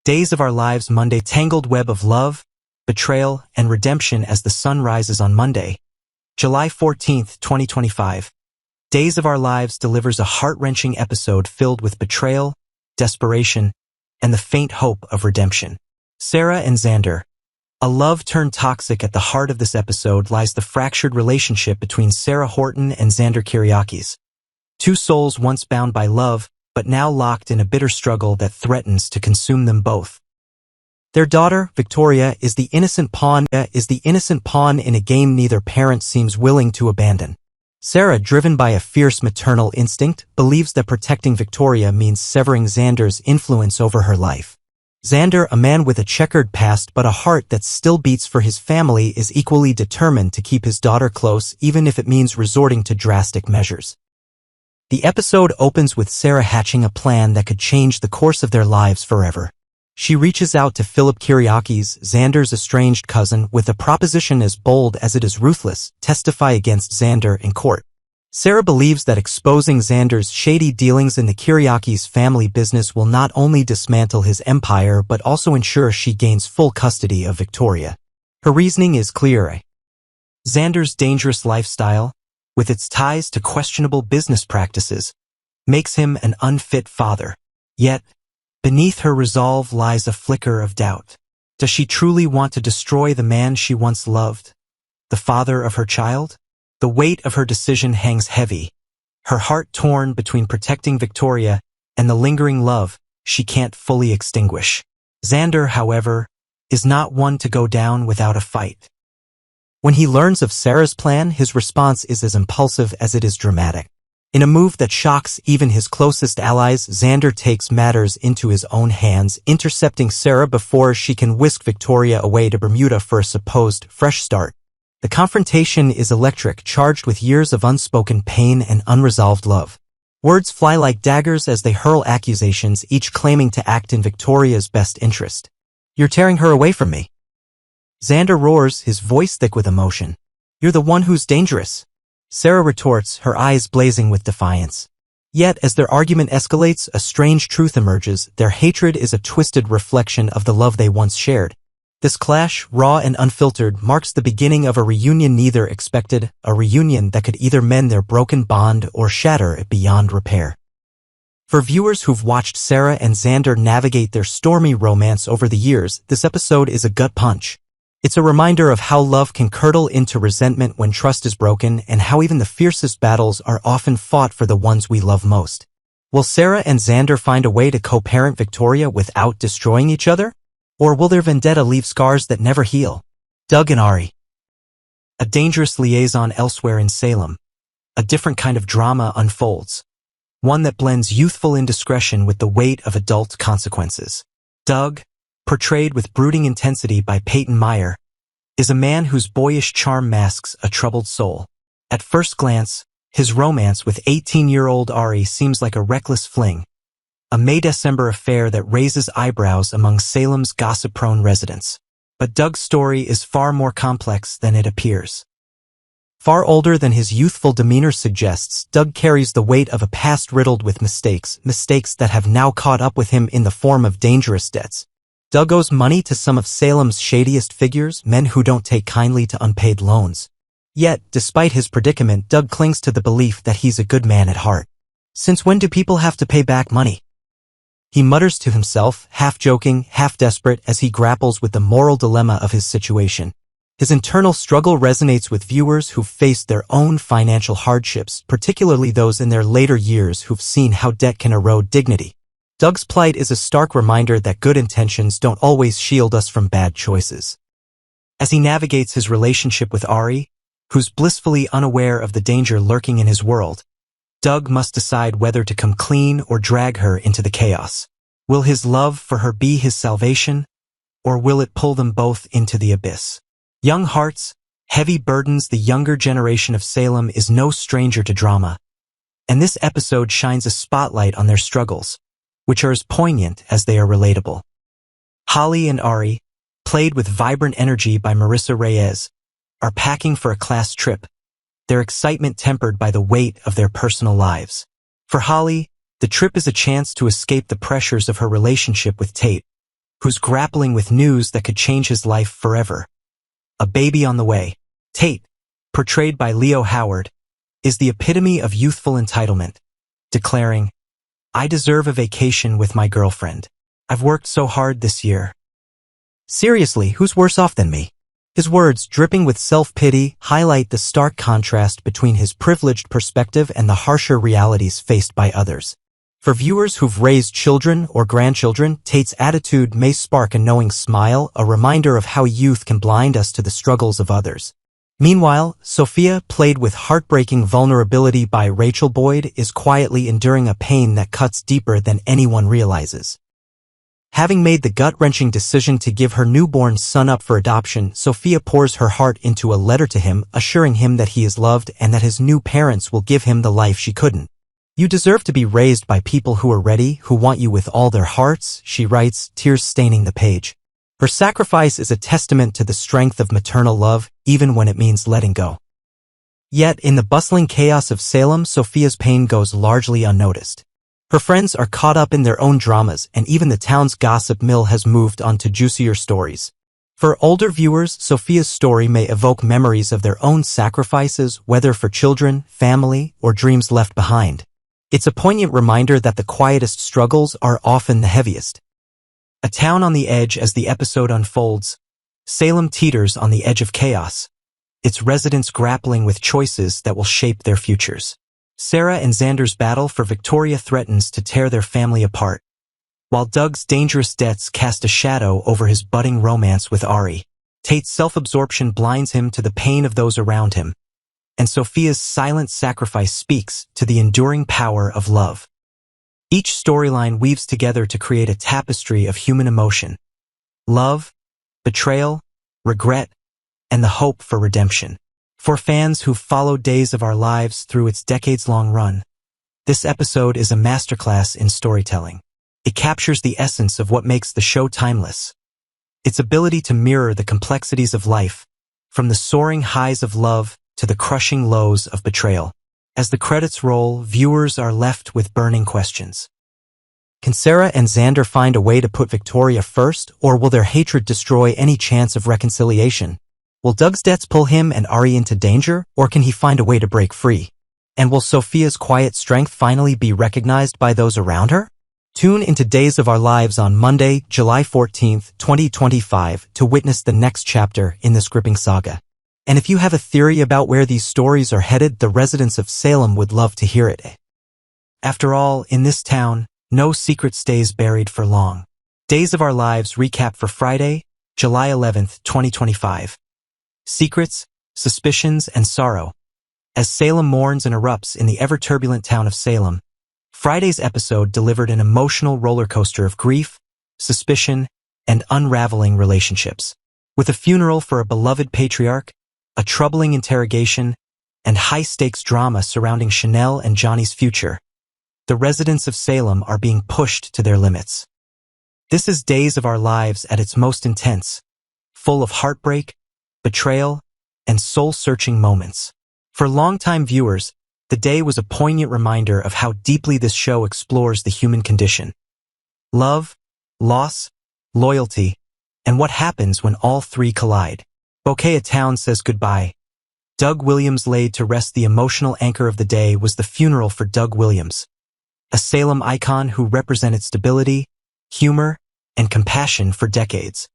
Days of Our Lives Monday, tangled web of love, betrayal, and redemption as the sun rises on Monday, July 14, 2025. Days of Our Lives delivers a heart-wrenching episode filled with betrayal, desperation, and the faint hope of redemption. Sarah and Xander. A love turned toxic. At the heart of this episode lies the fractured relationship between Sarah Horton and Xander Kyriakis. Two souls once bound by love, but now locked in a bitter struggle that threatens to consume them both. Their daughter, Victoria, is the innocent pawn in a game neither parent seems willing to abandon. Sarah, driven by a fierce maternal instinct, believes that protecting Victoria means severing Xander's influence over her life. Xander, a man with a checkered past but a heart that still beats for his family, is equally determined to keep his daughter close even if it means resorting to drastic measures. The episode opens with Sarah hatching a plan that could change the course of their lives forever. She reaches out to Philip Kyriakis, Xander's estranged cousin, with a proposition as bold as it is ruthless: testify against Xander in court. Sarah believes that exposing Xander's shady dealings in the Kyriakis family business will not only dismantle his empire but also ensure she gains full custody of Victoria. Her reasoning is clear. Xander's dangerous lifestyle, with its ties to questionable business practices, makes him an unfit father. Yet, beneath her resolve lies a flicker of doubt. Does she truly want to destroy the man she once loved, the father of her child? The weight of her decision hangs heavy, her heart torn between protecting Victoria and the lingering love she can't fully extinguish. Xander, however, is not one to go down without a fight. When he learns of Sarah's plan, his response is as impulsive as it is dramatic. In a move that shocks even his closest allies, Xander takes matters into his own hands, intercepting Sarah before she can whisk Victoria away to Bermuda for a supposed fresh start. The confrontation is electric, charged with years of unspoken pain and unresolved love. Words fly like daggers as they hurl accusations, each claiming to act in Victoria's best interest. "You're tearing her away from me." Xander roars, his voice thick with emotion. "You're the one who's dangerous." Sarah retorts, her eyes blazing with defiance. Yet, as their argument escalates, a strange truth emerges: their hatred is a twisted reflection of the love they once shared. This clash, raw and unfiltered, marks the beginning of a reunion neither expected, a reunion that could either mend their broken bond or shatter it beyond repair. For viewers who've watched Sarah and Xander navigate their stormy romance over the years, this episode is a gut punch. It's a reminder of how love can curdle into resentment when trust is broken, and how even the fiercest battles are often fought for the ones we love most. Will Sarah and Xander find a way to co-parent Victoria without destroying each other? Or will their vendetta leave scars that never heal? Doug and Ari. A dangerous liaison elsewhere in Salem. A different kind of drama unfolds. One that blends youthful indiscretion with the weight of adult consequences. Doug, portrayed with brooding intensity by Peyton Meyer, is a man whose boyish charm masks a troubled soul. At first glance, his romance with 18-year-old Ari seems like a reckless fling, a May-December affair that raises eyebrows among Salem's gossip-prone residents. But Doug's story is far more complex than it appears. Far older than his youthful demeanor suggests, Doug carries the weight of a past riddled with mistakes that have now caught up with him in the form of dangerous debts. Doug owes money to some of Salem's shadiest figures, men who don't take kindly to unpaid loans. Yet, despite his predicament, Doug clings to the belief that he's a good man at heart. Since when do people have to pay back money? He mutters to himself, half joking, half desperate, as he grapples with the moral dilemma of his situation. His internal struggle resonates with viewers who've faced their own financial hardships, particularly those in their later years who've seen how debt can erode dignity. Doug's plight is a stark reminder that good intentions don't always shield us from bad choices. As he navigates his relationship with Ari, who's blissfully unaware of the danger lurking in his world, Doug must decide whether to come clean or drag her into the chaos. Will his love for her be his salvation, or will it pull them both into the abyss? Young hearts, heavy burdens. The younger generation of Salem is no stranger to drama, and this episode shines a spotlight on their struggles, which are as poignant as they are relatable. Holly and Ari, played with vibrant energy by Marissa Reyes, are packing for a class trip, their excitement tempered by the weight of their personal lives. For Holly, the trip is a chance to escape the pressures of her relationship with Tate, who's grappling with news that could change his life forever. A baby on the way. Tate, portrayed by Leo Howard, is the epitome of youthful entitlement, declaring, "I deserve a vacation with my girlfriend. I've worked so hard this year. Seriously, who's worse off than me?" His words, dripping with self-pity, highlight the stark contrast between his privileged perspective and the harsher realities faced by others. For viewers who've raised children or grandchildren, Tate's attitude may spark a knowing smile, a reminder of how youth can blind us to the struggles of others. Meanwhile, Sophia, played with heartbreaking vulnerability by Rachel Boyd, is quietly enduring a pain that cuts deeper than anyone realizes. Having made the gut-wrenching decision to give her newborn son up for adoption, Sophia pours her heart into a letter to him, assuring him that he is loved and that his new parents will give him the life she couldn't. "You deserve to be raised by people who are ready, who want you with all their hearts," she writes, tears staining the page. Her sacrifice is a testament to the strength of maternal love, even when it means letting go. Yet, in the bustling chaos of Salem, Sophia's pain goes largely unnoticed. Her friends are caught up in their own dramas, and even the town's gossip mill has moved on to juicier stories. For older viewers, Sophia's story may evoke memories of their own sacrifices, whether for children, family, or dreams left behind. It's a poignant reminder that the quietest struggles are often the heaviest. A town on the edge as the episode unfolds, Salem teeters on the edge of chaos, its residents grappling with choices that will shape their futures. Sarah and Xander's battle for Victoria threatens to tear their family apart, while Doug's dangerous debts cast a shadow over his budding romance with Ari. Tate's self-absorption blinds him to the pain of those around him, and Sophia's silent sacrifice speaks to the enduring power of love. Each storyline weaves together to create a tapestry of human emotion: love, betrayal, regret, and the hope for redemption. For fans who've followed Days of Our Lives through its decades-long run, this episode is a masterclass in storytelling. It captures the essence of what makes the show timeless: its ability to mirror the complexities of life, from the soaring highs of love to the crushing lows of betrayal. As the credits roll, viewers are left with burning questions. Can Sarah and Xander find a way to put Victoria first, or will their hatred destroy any chance of reconciliation? Will Doug's debts pull him and Ari into danger, or can he find a way to break free? And will Sophia's quiet strength finally be recognized by those around her? Tune into Days of Our Lives on Monday, July 14th, 2025, to witness the next chapter in this gripping saga. And if you have a theory about where these stories are headed, the residents of Salem would love to hear it. After all, in this town, no secret stays buried for long. Days of Our Lives recap for Friday, July 11th, 2025. Secrets, suspicions, and sorrow. As Salem mourns and erupts in the ever-turbulent town of Salem, Friday's episode delivered an emotional roller coaster of grief, suspicion, and unraveling relationships. With a funeral for a beloved patriarch, a troubling interrogation, and high-stakes drama surrounding Chanel and Johnny's future, the residents of Salem are being pushed to their limits. This is Days of Our Lives at its most intense, full of heartbreak, betrayal, and soul-searching moments. For longtime viewers, the day was a poignant reminder of how deeply this show explores the human condition. Love, loss, loyalty, and what happens when all three collide. Bouquet, a town says goodbye. Doug Williams laid to rest. The emotional anchor of the day was the funeral for Doug Williams, a Salem icon who represented stability, humor, and compassion for decades.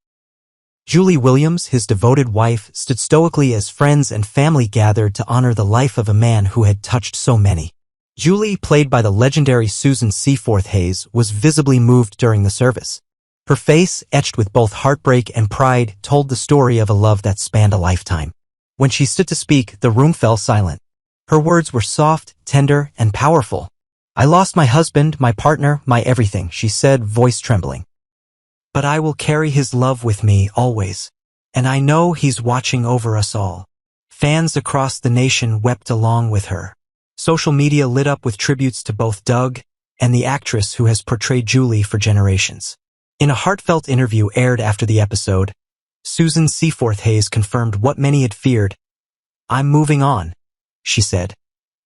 Julie Williams, his devoted wife, stood stoically as friends and family gathered to honor the life of a man who had touched so many. Julie, played by the legendary Susan Seaforth Hayes, was visibly moved during the service. Her face, etched with both heartbreak and pride, told the story of a love that spanned a lifetime. When she stood to speak, the room fell silent. Her words were soft, tender, and powerful. "I lost my husband, my partner, my everything," she said, voice trembling. "But I will carry his love with me always. And I know he's watching over us all." Fans across the nation wept along with her. Social media lit up with tributes to both Doug and the actress who has portrayed Julie for generations. In a heartfelt interview aired after the episode, Susan Seaforth Hayes confirmed what many had feared. "I'm moving on," she said,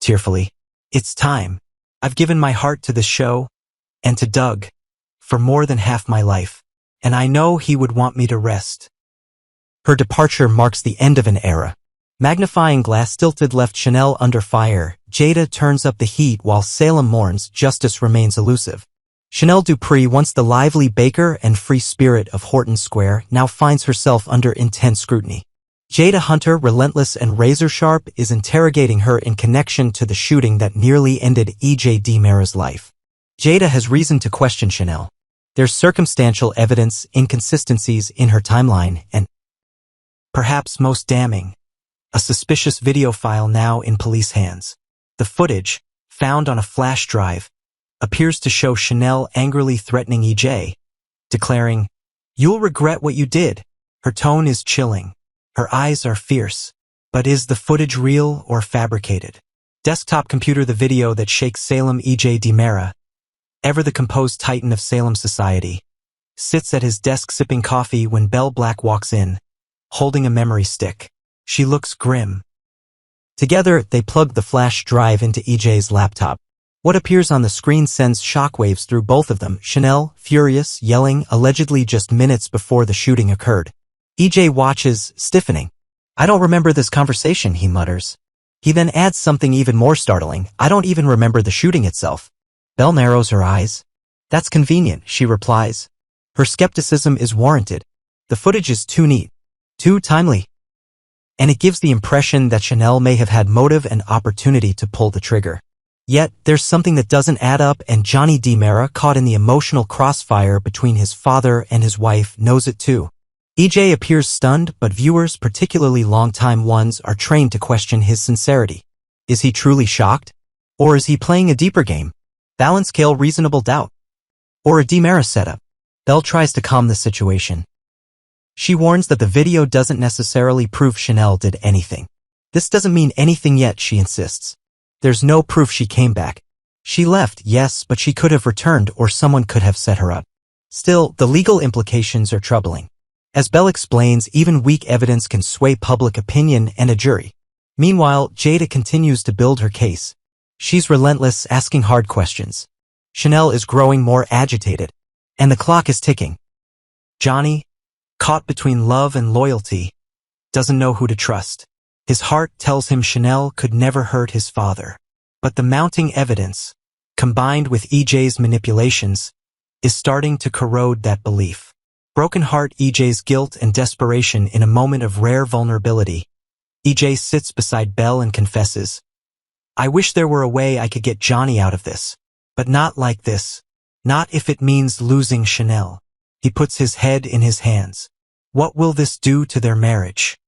tearfully. "It's time. I've given my heart to this show, and to Doug, for more than half my life. and I know he would want me to rest. Her departure marks the end of an era. Magnifying glass tilted left Chanel under fire. Jada turns up the heat while Salem mourns. Justice remains elusive. Chanel Dupree, once the lively baker and free spirit of Horton Square, now finds herself under intense scrutiny. Jada Hunter, relentless and razor-sharp, is interrogating her in connection to the shooting that nearly ended E.J. DiMera's life. Jada has reason to question Chanel. There's circumstantial evidence, inconsistencies in her timeline, and, perhaps most damning, a suspicious video file now in police hands. The footage, found on a flash drive, appears to show Chanel angrily threatening EJ, declaring, "You'll regret what you did." Her tone is chilling. Her eyes are fierce. But is the footage real or fabricated? Desktop computer. The video that shakes Salem. E.J. DiMera, ever the composed titan of Salem society, sits at his desk sipping coffee when Belle Black walks in, holding a memory stick. She looks grim. Together, they plug the flash drive into EJ's laptop. What appears on the screen sends shockwaves through both of them. Chanel, furious, yelling, allegedly just minutes before the shooting occurred. EJ watches, stiffening. "I don't remember this conversation," he mutters. He then adds something even more startling. "I don't even remember the shooting itself." Belle narrows her eyes. "That's convenient," she replies. Her skepticism is warranted. The footage is too neat, too timely, and it gives the impression that Chanel may have had motive and opportunity to pull the trigger. Yet, there's something that doesn't add up, and Johnny DiMera, caught in the emotional crossfire between his father and his wife, knows it too. EJ appears stunned, but viewers, particularly long-time ones, are trained to question his sincerity. Is he truly shocked? Or is he playing a deeper game? Balance scale reasonable doubt. Or a DiMera setup? Belle tries to calm the situation. She warns that the video doesn't necessarily prove Chanel did anything. "This doesn't mean anything yet," she insists. "There's no proof she came back. She left, yes, but she could have returned or someone could have set her up." Still, the legal implications are troubling. As Belle explains, even weak evidence can sway public opinion and a jury. Meanwhile, Jada continues to build her case. She's relentless, asking hard questions. Chanel is growing more agitated, and the clock is ticking. Johnny, caught between love and loyalty, doesn't know who to trust. His heart tells him Chanel could never hurt his father. But the mounting evidence, combined with EJ's manipulations, is starting to corrode that belief. Broken heart. EJ's guilt and desperation. In a moment of rare vulnerability, EJ sits beside Belle and confesses, "I wish there were a way I could get Johnny out of this. But not like this. Not if it means losing Chanel." He puts his head in his hands. What will this do to their marriage?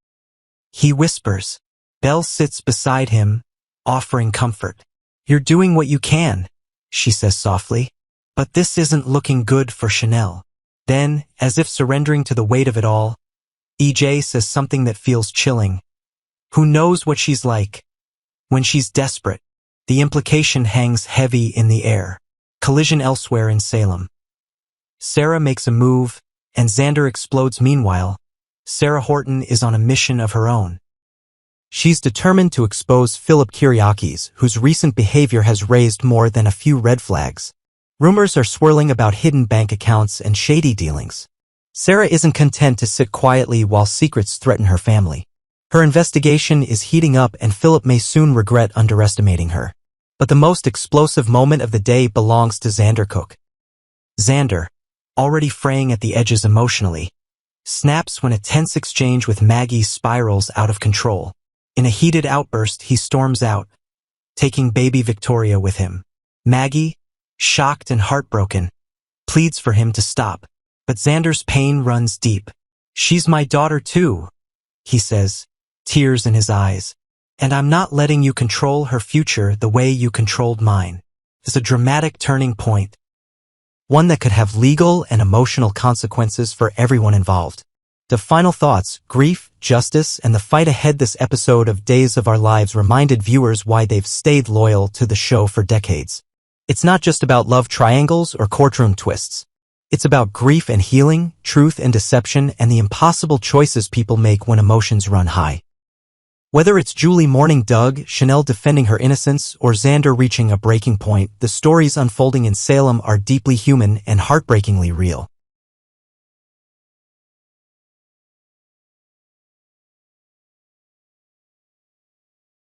He whispers. Belle sits beside him, offering comfort. "You're doing what you can," she says softly. "But this isn't looking good for Chanel." Then, as if surrendering to the weight of it all, EJ says something that feels chilling. "Who knows what she's like when she's desperate?" The implication hangs heavy in the air. Collision elsewhere in Salem. Sarah makes a move, and Xander explodes. Meanwhile, Sarah Horton is on a mission of her own. She's determined to expose Philip Kyriakis, whose recent behavior has raised more than a few red flags. Rumors are swirling about hidden bank accounts and shady dealings. Sarah isn't content to sit quietly while secrets threaten her family. Her investigation is heating up, and Philip may soon regret underestimating her. But the most explosive moment of the day belongs to Xander Cook. Xander, already fraying at the edges emotionally, snaps when a tense exchange with Maggie spirals out of control. In a heated outburst, he storms out, taking baby Victoria with him. Maggie, shocked and heartbroken, pleads for him to stop. But Xander's pain runs deep. "She's my daughter too," he says, tears in his eyes. "And I'm not letting you control her future the way you controlled mine." It's a dramatic turning point, one that could have legal and emotional consequences for everyone involved. The final thoughts: grief, justice, and the fight ahead. This episode of Days of Our Lives reminded viewers why they've stayed loyal to the show for decades. It's not just about love triangles or courtroom twists. It's about grief and healing, truth and deception, and the impossible choices people make when emotions run high. Whether it's Julie mourning Doug, Chanel defending her innocence, or Xander reaching a breaking point, the stories unfolding in Salem are deeply human and heartbreakingly real.